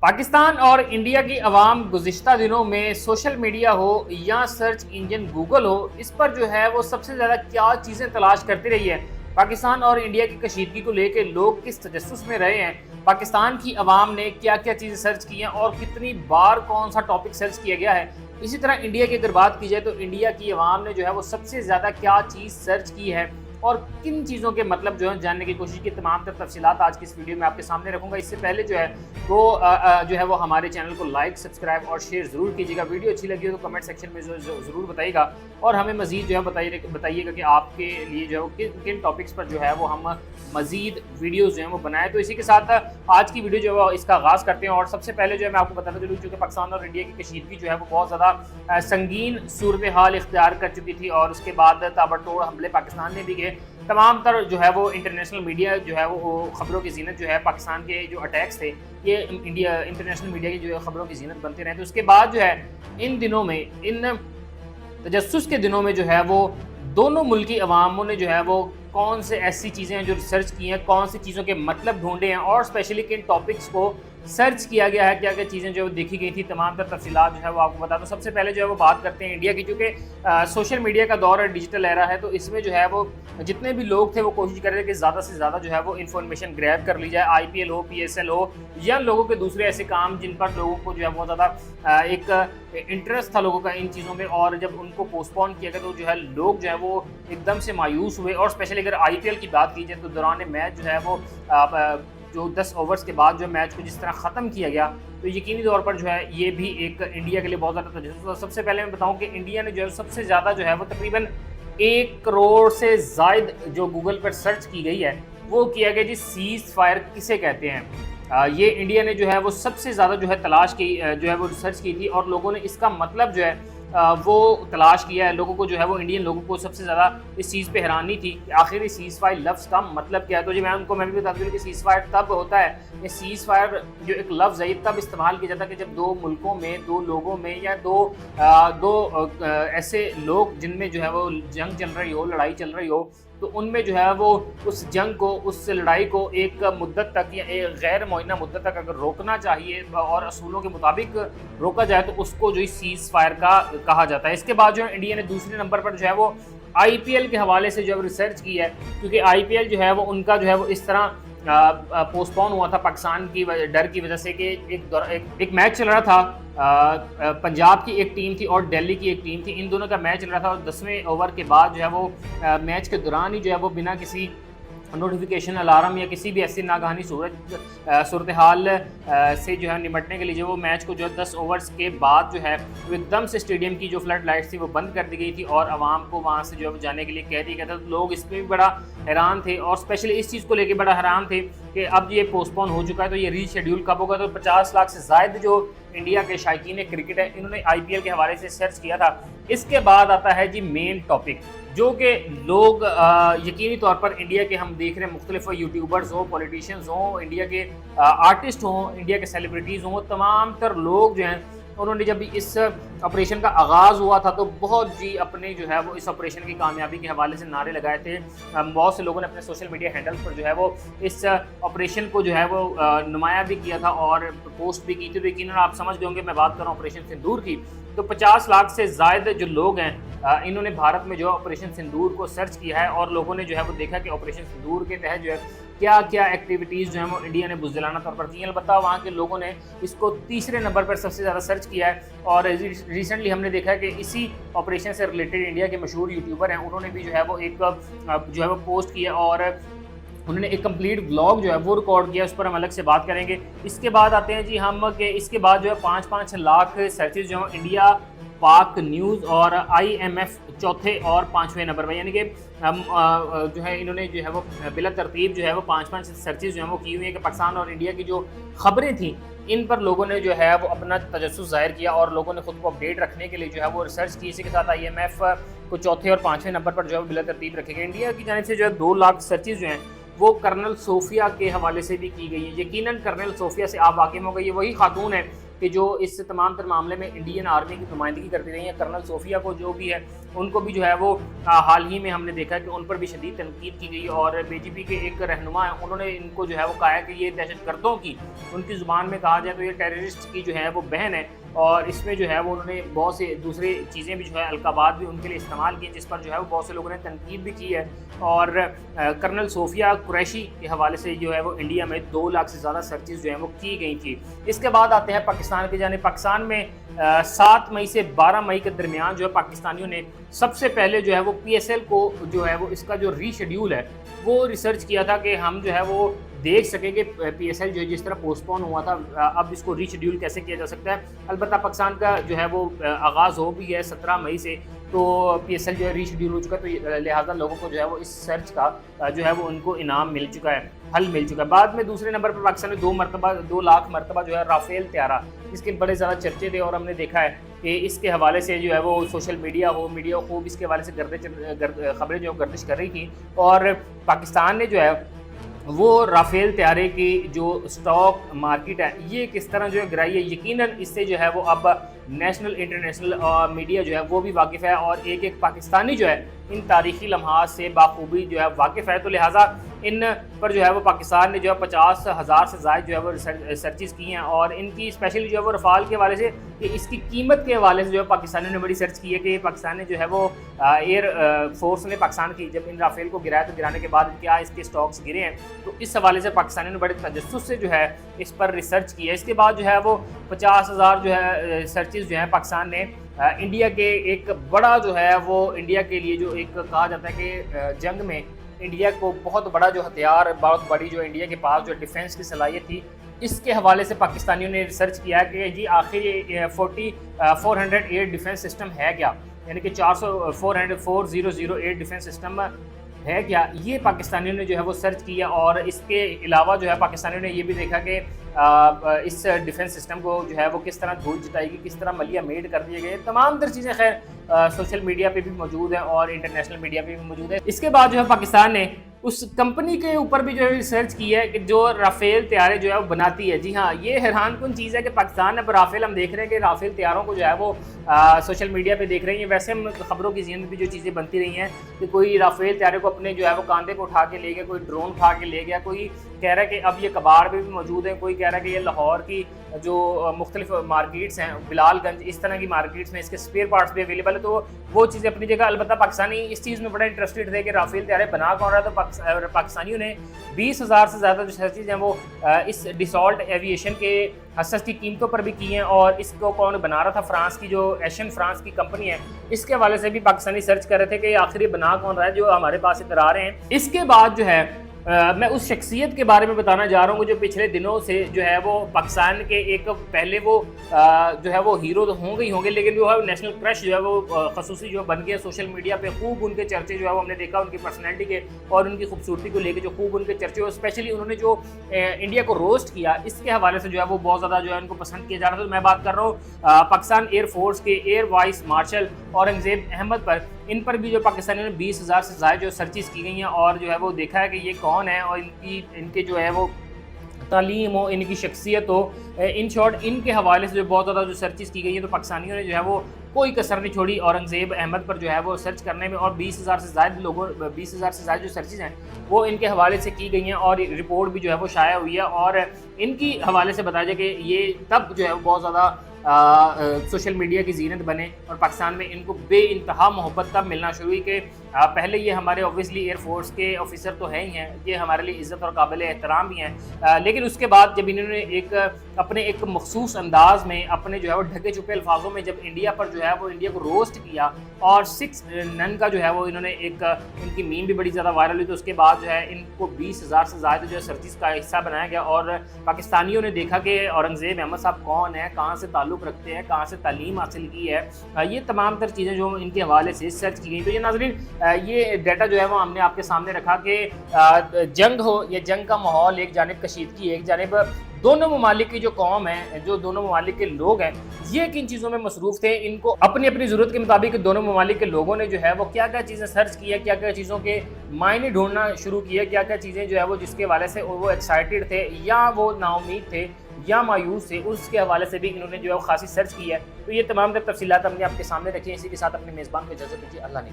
پاکستان اور انڈیا کی عوام گزشتہ دنوں میں سوشل میڈیا ہو یا سرچ انجن گوگل ہو، اس پر جو ہے وہ سب سے زیادہ کیا چیزیں تلاش کرتی رہی ہے۔ پاکستان اور انڈیا کی کشیدگی کو لے کے لوگ کس تجسس میں رہے ہیں، پاکستان کی عوام نے کیا کیا چیزیں سرچ کی ہیں اور کتنی بار کون سا ٹاپک سرچ کیا گیا ہے۔ اسی طرح انڈیا کی اگر بات کی جائے تو انڈیا کی عوام نے جو ہے وہ سب سے زیادہ کیا چیز سرچ کی ہے اور کن چیزوں کے مطلب جو ہے جاننے کی کوشش کی۔ تمام تر تفصیلات آج کی اس ویڈیو میں آپ کے سامنے رکھوں گا۔ اس سے پہلے وہ ہمارے چینل کو لائک، سبسکرائب اور شیئر ضرور کیجیے گا۔ ویڈیو اچھی لگی ہو تو کمنٹ سیکشن میں ضرور بتائیے گا اور ہمیں مزید جو ہے بتائیے گا کہ آپ کے لیے جو ہے کن ٹاپکس پر جو ہے وہ ہم مزید ویڈیوز جو ہیں وہ بنائیں۔ تو اسی کے ساتھ آج کی ویڈیو جو ہے اس کا آغاز کرتے ہیں، اور سب سے پہلے جو ہے میں آپ کو بتانا چلوں چونکہ پاکستان اور انڈیا کی کشیدگی جو ہے وہ بہت زیادہ سنگین صورتحال اختیار کر چکی تھی، اور اس کے بعد تابڑتوڑ حملے پاکستان میں بھی گئے۔ تمام تر جو ہے وہ انٹرنیشنل میڈیا جو ہے وہ خبروں کی زینت جو ہے پاکستان کے جو اٹیکس تھے یہ انٹرنیشنل میڈیا کی جو ہے خبروں کی زینت بنتے رہے۔ تو اس کے بعد جو ہے ان دنوں میں، ان تجسس کے دنوں میں جو ہے وہ دونوں ملکی عواموں نے جو ہے وہ کون سے ایسی چیزیں ہیں جو ریسرچ کی ہیں، کون سی چیزوں کے مطلب ڈھونڈے ہیں اور اسپیشلی کن ٹاپکس کو سرچ کیا گیا ہے، کیا کیا چیزیں جو دیکھی گئی تھی، تمام تر تفصیلات جو ہے وہ آپ کو بتا دوں۔ سب سے پہلے جو ہے وہ بات کرتے ہیں انڈیا کی، چونکہ سوشل میڈیا کا دور ہے، ڈیجیٹل ایرا ہے، تو اس میں جو ہے وہ جتنے بھی لوگ تھے وہ کوشش کر رہے تھے کہ زیادہ سے زیادہ جو ہے وہ انفارمیشن گریب کر لی جائے۔ آئی پی ایل ہو، پی ایس ایل ہو یا لوگوں کے دوسرے ایسے کام جن پر لوگوں کو جو ہے بہت زیادہ ایک انٹرسٹ تھا لوگوں کا ان چیزوں میں، اور جب ان کو پوسٹ پون کیا گیا تو جو ہے لوگ جو ہے وہ ایک دم سے مایوس ہوئے۔ اور اسپیشلی اگر آئی پی ایل کی بات کی جائے تو دوران میچ جو ہے وہ جو 10 اوورز کے بعد جو میچ کو جس طرح ختم کیا گیا تو یقینی طور پر جو ہے یہ بھی ایک انڈیا کے لیے بہت زیادہ تجسس تھا۔ سب سے پہلے میں بتاؤں کہ انڈیا نے جو ہے سب سے زیادہ جو ہے وہ تقریباً 1 کروڑ سے زائد جو گوگل پر سرچ کی گئی ہے وہ کیا گیا جی سیز فائر کسے کہتے ہیں۔ یہ انڈیا نے جو ہے وہ سب سے زیادہ جو ہے تلاش کی، جو ہے وہ ریسرچ کی تھی، اور لوگوں نے اس کا مطلب جو ہے وہ تلاش کیا ہے۔ لوگوں کو جو ہے وہ انڈین لوگوں کو سب سے زیادہ اس چیز پہ حیرانی تھی کہ آخر یہ سیز فائر لفظ کا مطلب کیا ہے۔ تو جی میں بھی بتا دوں کہ سیز فائر تب ہوتا ہے، یہ سیز فائر جو ایک لفظ ہے یہ تب استعمال کیا جاتا ہے کہ جب دو ملکوں میں، دو لوگوں میں یا دو ایسے لوگ جن میں جو ہے وہ جنگ چل رہی ہو، لڑائی چل رہی ہو، تو ان میں جو ہے وہ اس جنگ کو، اس لڑائی کو ایک مدت تک یا ایک غیر معینہ مدت تک اگر روکنا چاہیے اور اصولوں کے مطابق روکا جائے تو اس کو جو ہے سیز فائر کا کہا جاتا ہے۔ اس کے بعد جو ہے انڈیا نے دوسرے نمبر پر جو ہے وہ آئی پی ایل کے حوالے سے جو ہے ریسرچ کی ہے، کیونکہ آئی پی ایل جو ہے وہ ان کا جو ہے وہ اس طرح پوسٹ پون ہوا تھا پاکستان کی ڈر کی وجہ سے کہ ایک میچ چل رہا تھا، پنجاب کی ایک ٹیم تھی اور دہلی کی ایک ٹیم تھی، ان دونوں کا میچ چل رہا تھا، اور 10ویں اوور کے بعد جو ہے وہ میچ کے دوران ہی جو ہے وہ بنا کسی نوٹیفیکیشن، الارم یا کسی بھی ایسی ناگہانی صورتحال سے جو ہے نمٹنے کے لیے جو وہ میچ کو جو 10 اوورز کے بعد جو ہے وہ ایک دم سے اسٹیڈیم کی جو فلڈ لائٹس تھی وہ بند کر دی گئی تھی اور عوام کو وہاں سے جو ہے جانے کے لیے کہہ دیا گیا تھا۔ لوگ اس پہ بھی بڑا حیران تھے اور اسپیشلی اس چیز کو لے کے بڑا حیران تھے کہ اب یہ پوسٹ پون ہو چکا ہے تو یہ ری شیڈیول کب ہوگا۔ تو 50 لاکھ سے زائد جو انڈیا کے شائقین کرکٹ ہے انہوں نے آئی پی ایل کے حوالے سے سرچ کیا تھا۔ اس کے بعد آتا ہے جی مین ٹاپک، جو کہ لوگ یقینی طور پر انڈیا کے ہم دیکھ رہے ہیں مختلف یوٹیوبرز ہوں، پولیٹیشینز ہوں، انڈیا کے آرٹسٹ ہوں، انڈیا کے سیلیبریٹیز ہوں، تمام تر لوگ جو ہیں انہوں نے جب اس آپریشن کا آغاز ہوا تھا تو بہت جی اپنے جو ہے وہ اس آپریشن کی کامیابی کے حوالے سے نعرے لگائے تھے۔ بہت سے لوگوں نے اپنے سوشل میڈیا ہینڈلز پر جو ہے وہ اس آپریشن کو جو ہے وہ نمایاں بھی کیا تھا اور پوسٹ بھی کی تھی۔ تو یقیناً آپ سمجھ گئے ہوں گے میں بات کر رہا ہوں آپریشن سندور کی۔ تو 50 لاکھ سے زائد جو لوگ ہیں انہوں نے بھارت میں جو آپریشن سندور کو سرچ کیا ہے، اور لوگوں نے جو ہے وہ دیکھا کہ آپریشن سندور کے تحت جو ہے کیا کیا ایکٹیویٹیز جو ہیں وہ انڈیا نے بزدلانہ طور پر کی ہیں۔ البتہ وہاں کے لوگوں نے اس کو تیسرے نمبر پر سب سے زیادہ سرچ کیا ہے، اور ریسنٹلی ہم نے دیکھا ہے کہ اسی آپریشن سے ریلیٹڈ انڈیا کے مشہور یوٹیوبر ہیں انہوں نے بھی جو ہے وہ ایک جو ہے وہ پوسٹ کیا اور انہوں نے ایک کمپلیٹ ولاگ جو ہے وہ ریکارڈ کیا، اس پر ہم الگ سے بات کریں گے۔ اس کے بعد آتے ہیں جی ہم کہ اس کے بعد جو ہے 5-5 لاکھ سرچز جو ہیں انڈیا، پاک نیوز اور آئی ایم ایف چوتھے اور 5ویں نمبر پر، یعنی کہ جو ہے انہوں نے جو ہے وہ بلا ترتیب جو ہے وہ 5-5 سرچز جو ہیں وہ کی ہوئی ہیں کہ پاکستان اور انڈیا کی جو خبریں تھیں ان پر لوگوں نے جو ہے وہ اپنا تجسس ظاہر کیا اور لوگوں نے خود کو اپڈیٹ رکھنے کے لیے جو ہے وہ ریسرچ کی۔ اسی کے ساتھ آئی ایم ایف کو چوتھے اور 5ویں نمبر پر جو ہے بلا ترتیب رکھے گئے۔ انڈیا کی جانب سے جو ہے 2 لاکھ سرچز جو ہیں وہ کرنل صوفیہ کے حوالے سے بھی کی گئی ہے۔ یقیناً کرنل صوفیہ سے آپ واقف ہو گئی، یہ وہی خاتون ہے کہ جو اس تمام تر معاملے میں انڈین آرمی کی نمائندگی کرتی رہی ہیں. کرنل صوفیہ کو جو بھی ہے ان کو بھی جو ہے وہ حال ہی میں ہم نے دیکھا کہ ان پر بھی شدید تنقید کی گئی, اور بی جے پی کے ایک رہنما ہیں انہوں نے ان کو جو ہے وہ کہا ہے کہ یہ دہشت گردوں کی, ان کی زبان میں کہا جائے تو یہ ٹیررسٹ کی جو ہے وہ بہن ہے, اور اس میں جو ہے وہ انہوں نے بہت سے دوسری چیزیں بھی جو ہے القابات بھی ان کے لیے استعمال کی, جس پر جو ہے وہ بہت سے لوگوں نے تنقید بھی کی ہے. اور کرنل صوفیہ قریشی کے حوالے سے جو ہے وہ انڈیا میں 2 لاکھ سے زیادہ سرچز جو ہیں وہ کی گئی تھی. اس کے بعد آتے ہیں پاکستان کی جانب. پاکستان میں 7 مئی سے 12 مئی کے درمیان جو ہے پاکستانیوں نے سب سے پہلے جو ہے وہ پی ایس ایل کو جو ہے وہ اس کا جو ری شیڈیول ہے وہ ریسرچ کیا تھا کہ ہم جو ہے وہ دیکھ سکیں کہ پی ایس ایل جو جس طرح پوسٹ پون ہوا تھا اب اس کو ری شیڈیول کیسے کیا جا سکتا ہے. البتہ پاکستان کا جو ہے وہ آغاز ہو بھی ہے 17 مئی سے, تو پی ایس ایل جو ہے ری شیڈیول ہو چکا ہے, تو لہٰذا لوگوں کو جو ہے وہ اس سرچ کا جو ہے وہ ان کو انعام مل چکا ہے, حل مل چکا ہے. بعد میں دوسرے نمبر پر پاکستان نے 2 لاکھ مرتبہ جو ہے رافیل طیارہ, اس کے بڑے زیادہ چرچے تھے, اور ہم نے دیکھا ہے کہ اس کے حوالے سے جو ہے وہ سوشل میڈیا خوب اس کے حوالے سے خبریں جو گردش کر رہی تھیں, اور پاکستان نے جو ہے وہ رافیل طیارے کی جو اسٹاک مارکیٹ ہے یہ کس طرح جو ہے گرائی ہے. یقیناً اس سے جو ہے وہ اب نیشنل انٹرنیشنل میڈیا جو ہے وہ بھی واقف ہے, اور ایک پاکستانی جو ہے ان تاریخی لمحات سے بخوبی جو ہے واقف ہے. تو لہٰذا ان پر جو ہے وہ پاکستان نے جو ہے 50,000 سے زائد جو ہے وہ سرچز کی ہیں, اور ان کی اسپیشلی جو ہے وہ رفال کے حوالے سے کہ اس کی قیمت کے حوالے سے جو ہے پاکستانیوں نے بڑی سرچ کی ہے کہ پاکستان نے جو ہے وہ ایئر فورس نے پاکستان کی جب ان رافیل کو گرایا تو گرانے کے بعد کیا اس کے اسٹاکس گرے ہیں, تو اس حوالے سے پاکستانیوں نے بڑے تجسس سے جو ہے اس پر ریسرچ کی ہے. اس کے بعد جو ہے وہ 50,000 جو ہے سرچز جو ہیں پاکستان نے انڈیا کے ایک بڑا جو ہے وہ انڈیا کے لیے جو ایک کہا جاتا ہے کہ جنگ میں انڈیا کو بہت بڑا جو ہتھیار, بہت بڑی جو انڈیا کے پاس جو ڈیفنس کی صلاحیت تھی, اس کے حوالے سے پاکستانیوں نے ریسرچ کیا کہ جی آخر یہ 408 ڈیفنس سسٹم ہے کیا, یعنی کہ 4008 ڈیفنس سسٹم ہے کیا, یہ پاکستانیوں نے جو ہے وہ سرچ کیا. اور اس کے علاوہ جو ہے پاکستانیوں نے یہ بھی دیکھا کہ اس ڈیفنس سسٹم کو جو ہے وہ کس طرح دھول جتائی گئی, کس طرح ملیہ میڈ کر دیے گئے. تمام تر چیزیں خیر سوشل میڈیا پہ بھی موجود ہیں اور انٹرنیشنل میڈیا پہ بھی موجود ہے. اس کے بعد جو ہے پاکستان نے اس کمپنی کے اوپر بھی جو ہے ریسرچ کی ہے کہ جو رافیل طیارے جو ہے وہ بناتی ہے. جی ہاں, یہ حیران کن چیز ہے کہ پاکستان اب رافیل ہم دیکھ رہے ہیں کہ رافیل طیاروں کو جو ہے وہ سوشل میڈیا پہ دیکھ رہی ہیں. ویسے ہم خبروں کی ذہن میں بھی جو چیزیں بنتی رہی ہیں کہ کوئی رافیل طیارے کو اپنے جو ہے وہ کاندھے پہ اٹھا کے لے گیا, کوئی ڈرون اٹھا کے لے گیا, کوئی کہہ رہا ہے کہ اب یہ کباڑ میں بھی موجود ہیں, کوئی کہہ رہا ہے کہ یہ لاہور کی جو مختلف مارکیٹس ہیں, بلال گنج, اس طرح کی مارکیٹس میں اس کے اسپیئر پارٹس بھی اویلیبل ہے. تو وہ چیزیں اپنی جگہ. البتہ پاکستانی اس چیز میں بڑا انٹرسٹڈ تھے کہ رافیل طیارے بنا کون رہا ہے, تو پاکستانیوں نے 20,000 سے زیادہ جو سرچز ہیں وہ اس ڈیسالٹ ایویشن کے حصص کی قیمتوں پر بھی کی ہیں, اور اس کو کون بنا رہا تھا, فرانس کی جو ایشین فرانس کی کمپنی ہے, اس کے حوالے سے بھی پاکستانی سرچ کر رہے تھے کہ آخر یہ بنا کون رہا ہے جو ہمارے پاس ادھر آ رہے ہیں. اس کے بعد جو ہے میں اس شخصیت کے بارے میں بتانا جا رہا ہوں جو پچھلے دنوں سے جو ہے وہ پاکستان کے ایک پہلے وہ جو ہے وہ ہیرو تو ہوں گے لیکن جو ہے نیشنل کرش جو ہے وہ خصوصی جو بن گیا سوشل میڈیا پہ. خوب ان کے چرچے جو ہے وہ ہم نے دیکھا ان کی پرسنالٹی کے اور ان کی خوبصورتی کو لے کے جو خوب ان کے چرچے ہو, اسپیشلی انہوں نے جو انڈیا کو روسٹ کیا اس کے حوالے سے جو ہے وہ بہت زیادہ جو ہے ان کو پسند کیا جا رہا تھا. میں بات کر رہا ہوں پاکستان ایئر فورس کے air vice marshal Aurangzeb Ahmed پر. ان پر بھی جو پاکستانیوں نے 20,000 سے زائد جو سرچز کی گئی ہیں اور جو ہے وہ دیکھا ہے کہ یہ کون ہے اور ان کے جو ہے وہ تعلیم ہو, ان کی شخصیت ہو, ان شارٹ ان کے حوالے سے جو بہت زیادہ جو سرچز کی گئی ہیں. تو پاکستانیوں نے جو ہے وہ کوئی کسر نہیں چھوڑی اورنگزیب احمد پر جو ہے وہ سرچ کرنے میں, اور 20,000 سے زائد جو سرچز ہیں وہ ان کے حوالے سے کی گئی ہیں, اور رپورٹ بھی جو ہے وہ شائع ہوئی ہے. اور ان کی حوالے سے بتایا جائے کہ یہ تب جو ہے وہ بہت زیادہ سوشل میڈیا کی زینت بنے اور پاکستان میں ان کو بے انتہا محبت تب ملنا شروع ہوئی کہ پہلے یہ ہمارے اوبویسلی ایئر فورس کے آفیسر تو ہیں ہی ہیں, یہ ہمارے لیے عزت اور قابل احترام بھی ہیں, لیکن اس کے بعد جب انہوں نے اپنے ایک مخصوص انداز میں اپنے جو ہے وہ ڈھکے چھپے الفاظوں میں جب انڈیا پر جو ہے وہ انڈیا کو روسٹ کیا اور 6 نن کا جو ہے وہ انہوں نے ایک ان کی میم بھی بڑی زیادہ وائرل ہوئی, تو اس کے بعد جو ہے ان کو 20,000 سے زائد جو ہے سرچز کا حصہ بنایا گیا. اور پاکستانیوں نے دیکھا کہ اورنگزیب احمد صاحب کون ہیں, کہاں سے تعلق رکھتے ہیں, کہاں سے تعلیم حاصل کی ہے, یہ تمام تر چیزیں جو ان کے حوالے سے سرچ کی گئی. تو یہ ناظرین یہ ڈیٹا جو ہے وہ ہم نے آپ کے سامنے رکھا کہ جنگ ہو یا جنگ کا ماحول، ایک جانب کشیدگی، ایک جانب دونوں ممالک کی جو قوم ہے، جو دونوں ممالک کے لوگ ہیں، یہ کن چیزوں میں مصروف تھے، ان کو اپنی اپنی ضرورت کے مطابق دونوں ممالک کے لوگوں نے جو ہے وہ کیا کیا چیزیں سرچ کی ہے، کیا کیا چیزوں کے معنی ڈھونڈنا شروع کیے، کیا کیا چیزیں جو ہے وہ جس کے حوالے سے وہ ایکسائٹیڈ تھے یا وہ نا امید تھے یا مایوس تھے، اس کے حوالے سے بھی انہوں نے جو ہے وہ خاصی سرچ کی ہے۔ تو یہ تمام تر تفصیلات ہم نے آپ کے سامنے رکھی ہیں۔ اسی کے ساتھ اپنے میزبان کو اجازت دیجیے۔ اللہ نے